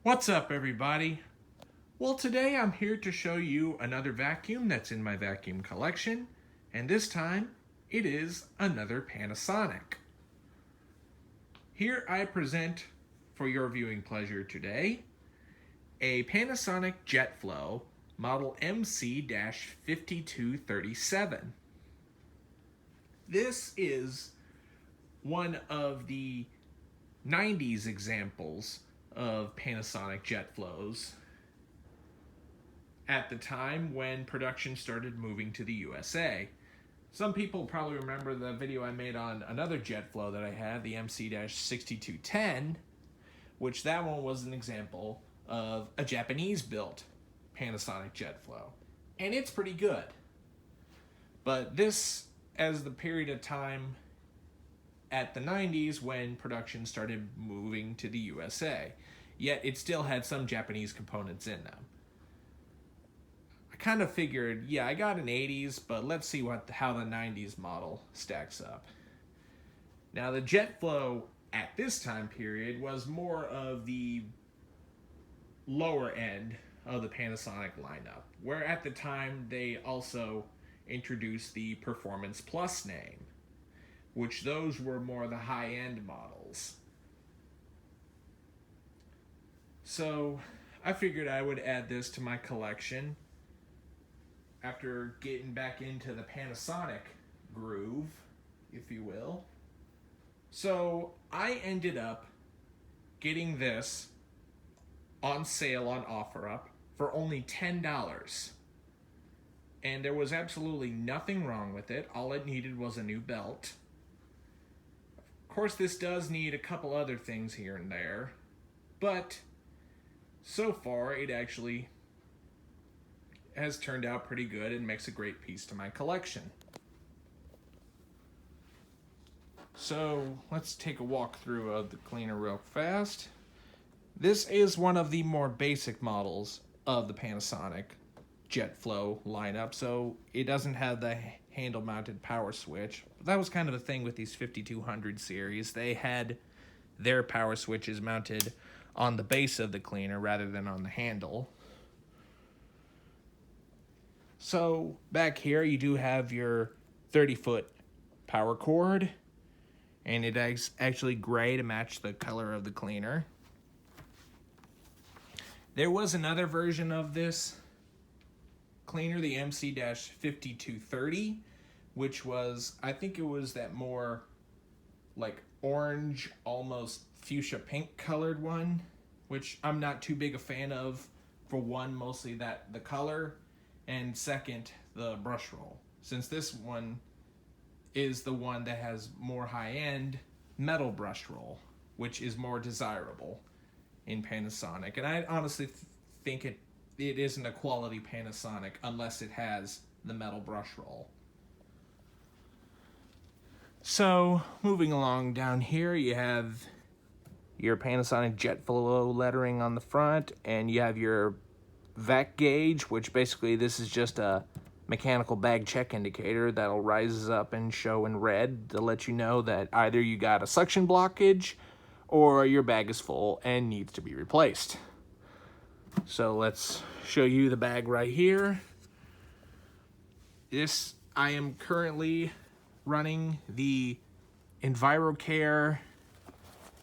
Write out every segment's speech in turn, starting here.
What's up, everybody? Well, today I'm here to show you another vacuum that's in my vacuum collection, and this time it is another Panasonic. Here I present for your viewing pleasure today a Panasonic Jet-Flo model MC-5237. This is one of the 90s examples of Panasonic Jet-Flos at the time when production started moving to the USA. Some people probably remember the video I made on another Jet-Flo that I had, the MC-5237, which that one was an example of a Japanese-built Panasonic Jet-Flo. And it's pretty good. But this, as the period of time at the 90s when production started moving to the USA, yet it still had some Japanese components in them. I kind of figured, yeah, I got an 80s, but let's see how the 90s model stacks up. Now, the Jet-Flo at this time period was more of the lower end of the Panasonic lineup, where at the time they also introduced the Performance Plus name, which those were more the high-end models. So I figured I would add this to my collection after getting back into the Panasonic groove, if you will. So I ended up getting this on sale on OfferUp for only $10. And there was absolutely nothing wrong with it. All it needed was a new belt. Of course, this does need a couple other things here and there, but so far it actually has turned out pretty good and makes a great piece to my collection. So let's take a walk through of the cleaner real fast. This is one of the more basic models of the Panasonic Jet-Flo lineup, so it doesn't have the handle-mounted power switch. But that was kind of a thing with these 5200 series. They had their power switches mounted on the base of the cleaner rather than on the handle. So back here you do have your 30-foot power cord, and it is actually gray to match the color of the cleaner. There was another version of this cleaner, the MC-5230, which was, I think it was that more like orange, almost fuchsia pink colored one, which I'm not too big a fan of. For one, mostly the color, and second, the brush roll, since this one is the one that has more high-end metal brush roll, which is more desirable in Panasonic. And I honestly think it isn't a quality Panasonic unless it has the metal brush roll. So, moving along down here, you have your Panasonic Jet-Flo lettering on the front, and you have your vac gauge, which basically this is just a mechanical bag check indicator that'll rise up and show in red to let you know that either you got a suction blockage or your bag is full and needs to be replaced. So let's show you the bag right here. This, I am currently running the EnviroCare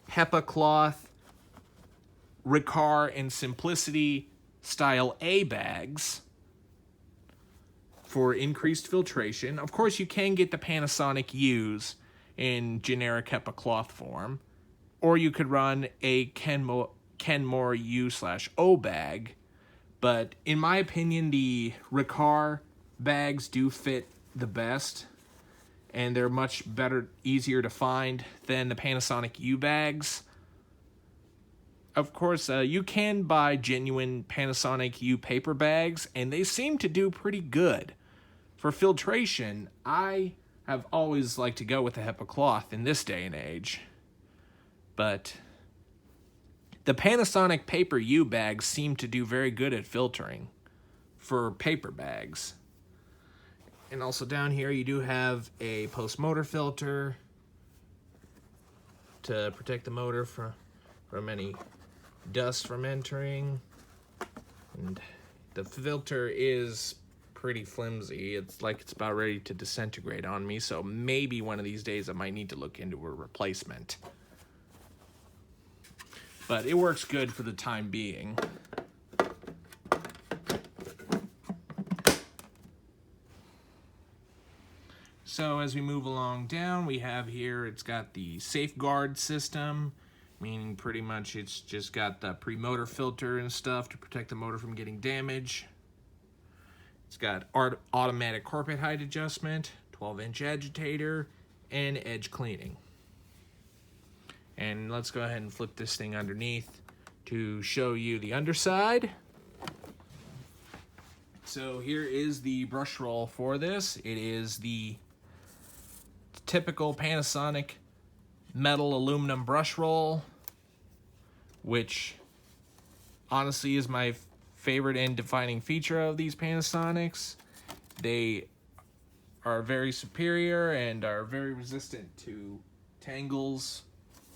HEPA cloth Riccar and Simplicity style A bags for increased filtration. Of course, you can get the Panasonic U's in generic HEPA cloth form, or you could run a Kenmore U/O bag, but in my opinion, the Riccar bags do fit the best, and they're much better, easier to find than the Panasonic U bags. Of course, you can buy genuine Panasonic U paper bags, and they seem to do pretty good. For filtration, I have always liked to go with the HEPA cloth in this day and age. But the Panasonic Paper U bags seem to do very good at filtering for paper bags. And also down here you do have a post-motor filter to protect the motor from any dust from entering. And the filter is pretty flimsy. It's like it's about ready to disintegrate on me, so maybe one of these days I might need to look into a replacement. But it works good for the time being. So as we move along down, we have here, it's got the safeguard system, meaning pretty much it's just got the pre-motor filter and stuff to protect the motor from getting damage. It's got automatic carpet height adjustment, 12-inch agitator, and edge cleaning. And let's go ahead and flip this thing underneath to show you the underside. So here is the brush roll for this. It is the typical Panasonic metal aluminum brush roll, which honestly is my favorite and defining feature of these Panasonics. They are very superior and are very resistant to tangles.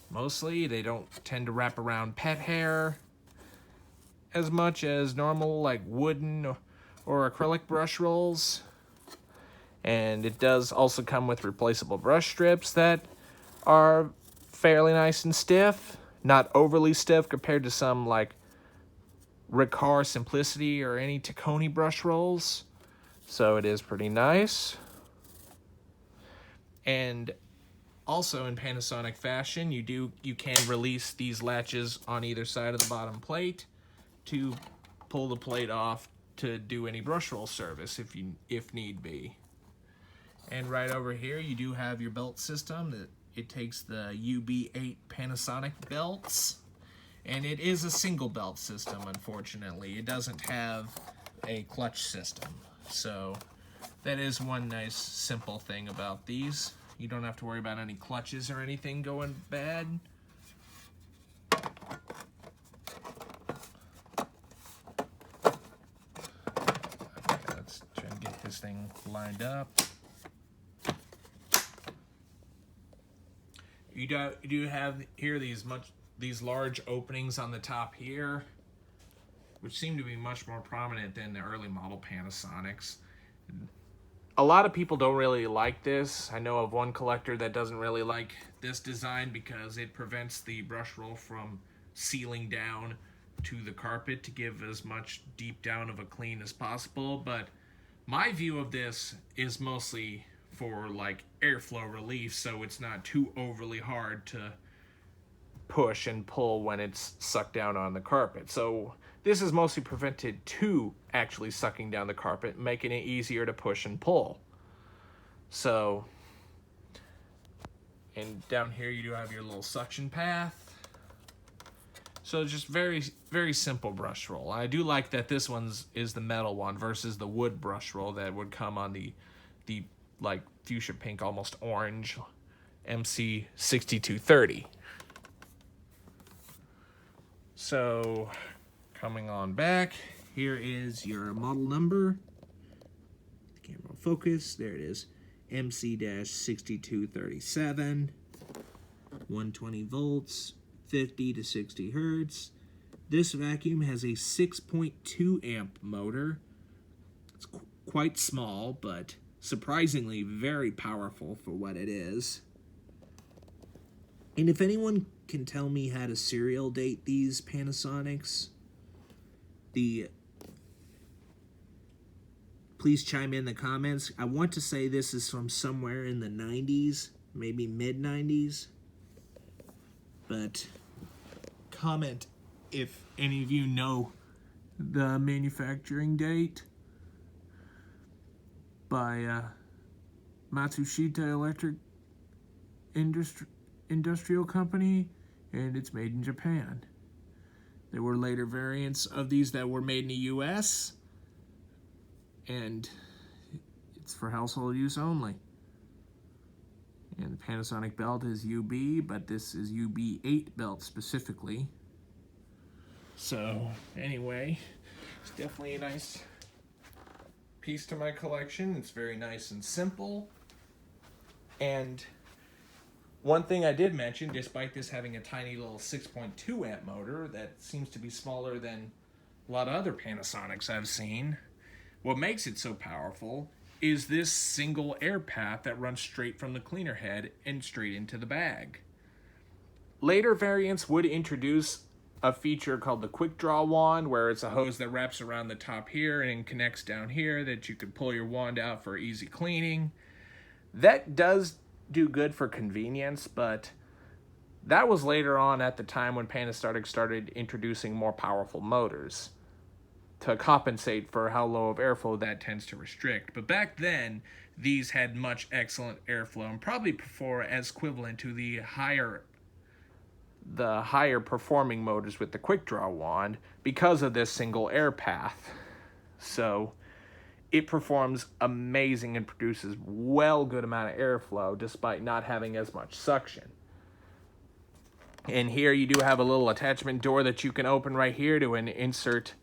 Mostly, they don't tend to wrap around pet hair as much as normal, like wooden or acrylic brush rolls. And it does also come with replaceable brush strips that are fairly nice and stiff. Not overly stiff compared to some like Riccar Simplicity or any Taconi brush rolls. So it is pretty nice. And also in Panasonic fashion, you can release these latches on either side of the bottom plate to pull the plate off to do any brush roll service if need be. And right over here, you do have your belt system. That it takes the UB8 Panasonic belts, and it is a single belt system, unfortunately. It doesn't have a clutch system. So that is one nice simple thing about these. You don't have to worry about any clutches or anything going bad. Okay, let's try and get this thing lined up. You do have here these large openings on the top here, which seem to be much more prominent than the early model Panasonics. A lot of people don't really like this. I know of one collector that doesn't really like this design because it prevents the brush roll from sealing down to the carpet to give as much deep down of a clean as possible. But my view of this is mostly for like airflow relief, so it's not too overly hard to push and pull when it's sucked down on the carpet. So this is mostly prevented to actually sucking down the carpet, making it easier to push and pull. So, and down here you do have your little suction path. So just very, very simple brush roll. I do like that this one's is the metal one versus the wood brush roll that would come on the like fuchsia pink, almost orange MC-5237. So coming on back, here is your model number. The camera will focus. There it is. MC-6237. 120 volts, 50 to 60 hertz. This vacuum has a 6.2 amp motor. It's quite small, but surprisingly very powerful for what it is. And if anyone can tell me how to serial date these Panasonics, please chime in the comments. I want to say this is from somewhere in the 90s, maybe mid-90s. But comment if any of you know the manufacturing date by Matsushita Electric Industrial Company, and it's made in Japan. There were later variants of these that were made in the US, and it's for household use only. And the Panasonic belt is UB, but this is UB8 belt specifically. So anyway, it's definitely a nice piece to my collection. It's very nice and simple. And One thing I did mention, despite this having a tiny little 6.2 amp motor that seems to be smaller than a lot of other Panasonics I've seen, what makes it so powerful is this single air path that runs straight from the cleaner head and straight into the bag. Later variants would introduce a feature called the quick draw wand, where it's a hose that wraps around the top here and connects down here that you could pull your wand out for easy cleaning. That does do good for convenience, but that was later on at the time when Panasonic started introducing more powerful motors to compensate for how low of airflow that tends to restrict. But back then, these had much excellent airflow and probably perform as equivalent to the higher performing motors with the quick draw wand because of this single air path. So it performs amazing and produces good amount of airflow despite not having as much suction. And here you do have a little attachment door that you can open right here to insert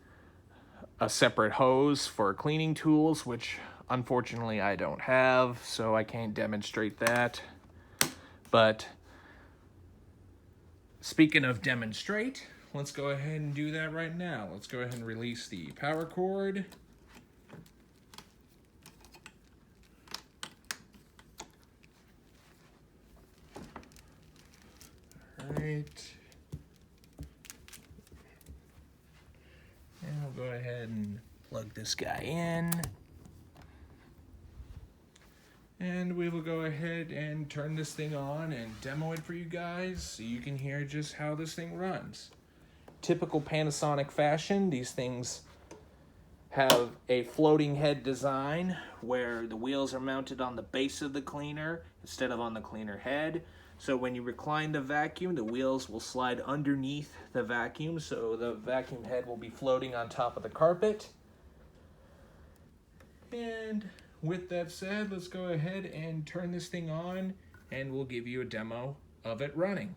a separate hose for cleaning tools, which unfortunately I don't have, so I can't demonstrate that. But speaking of demonstrate, let's go ahead and do that right now. Let's go ahead and release the power cord. Alright. And we'll go ahead and plug this guy in. And we will go ahead and turn this thing on and demo it for you guys so you can hear just how this thing runs. Typical Panasonic fashion, these things have a floating head design where the wheels are mounted on the base of the cleaner instead of on the cleaner head. So when you recline the vacuum, the wheels will slide underneath the vacuum, so the vacuum head will be floating on top of the carpet. And with that said, let's go ahead and turn this thing on and we'll give you a demo of it running.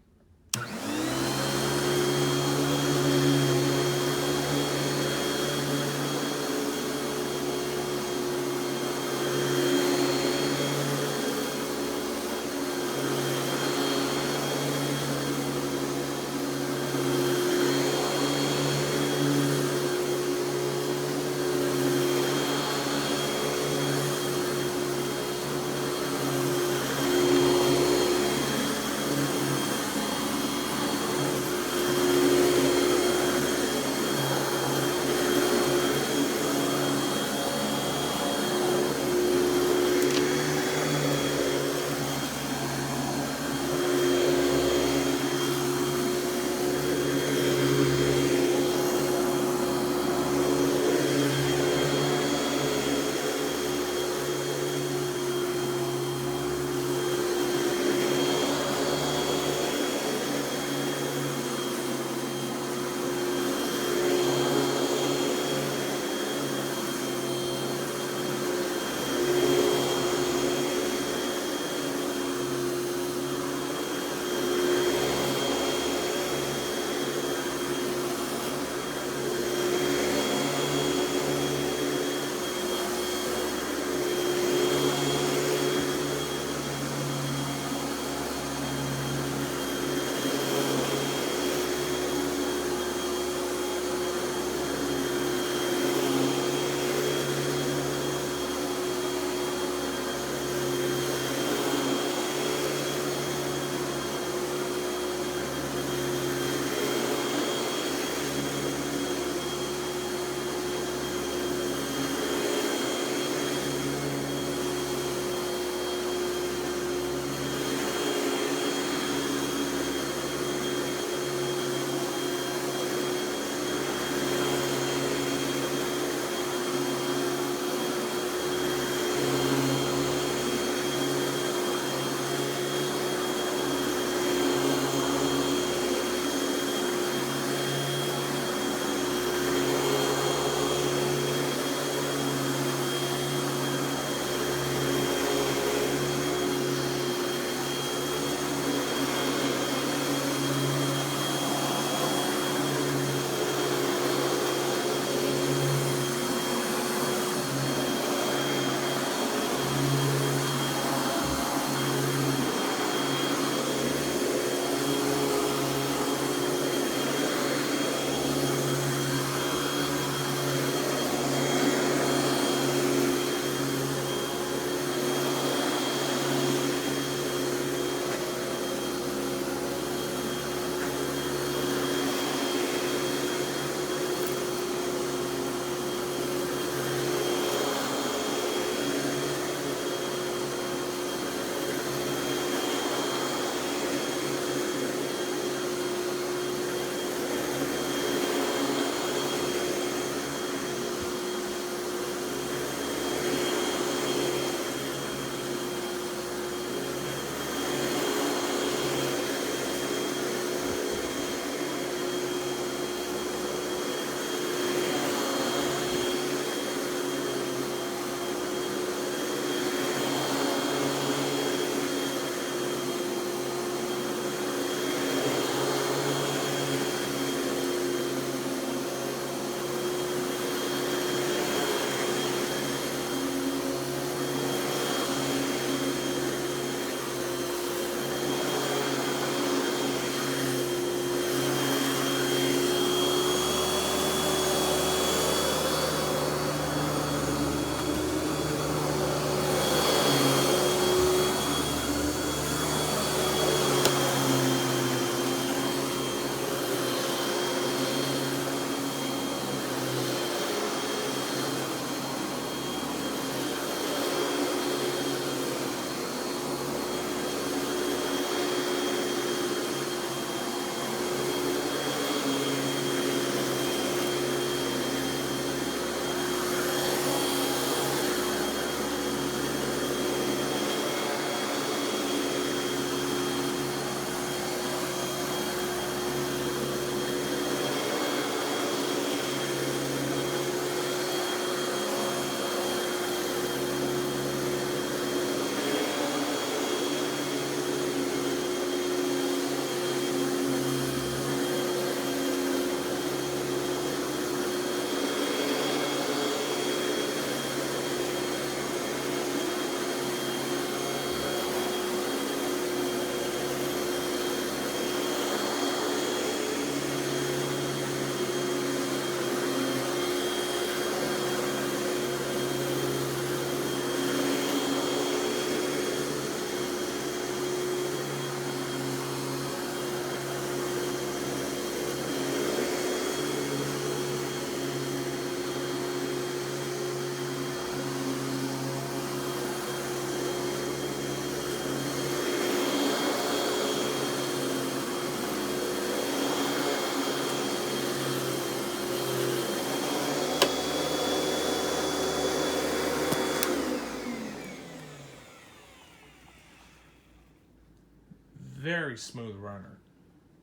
very smooth runner.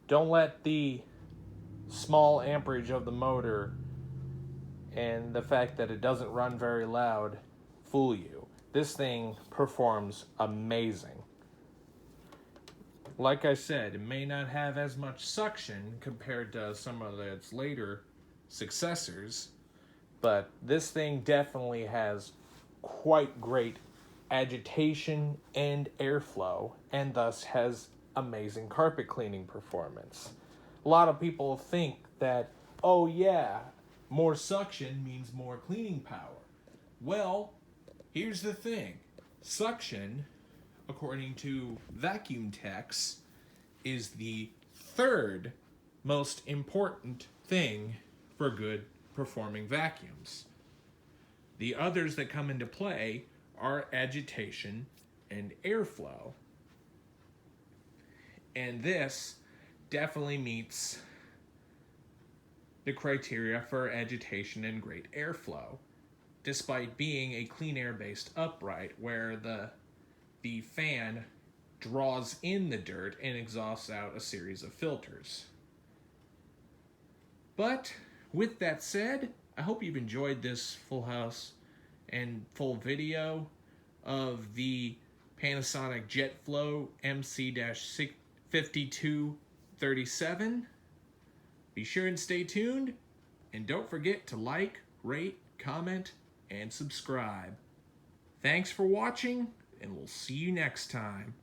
Don't let the small amperage of the motor and the fact that it doesn't run very loud fool you. This thing performs amazing. Like I said, it may not have as much suction compared to some of its later successors, but this thing definitely has quite great agitation and airflow, and thus has amazing carpet cleaning performance. A lot of people think that, oh yeah, more suction means more cleaning power. Well, here's the thing. Suction, according to vacuum techs, is the third most important thing for good performing vacuums. The others that come into play are agitation and airflow. And this definitely meets the criteria for agitation and great airflow, despite being a clean air based upright where the fan draws in the dirt and exhausts out a series of filters. But with that said, I hope you've enjoyed this full house and full video of the Panasonic Jet-Flo MC-5237. Be sure and stay tuned, and don't forget to like, rate, comment, and subscribe. Thanks for watching, and we'll see you next time.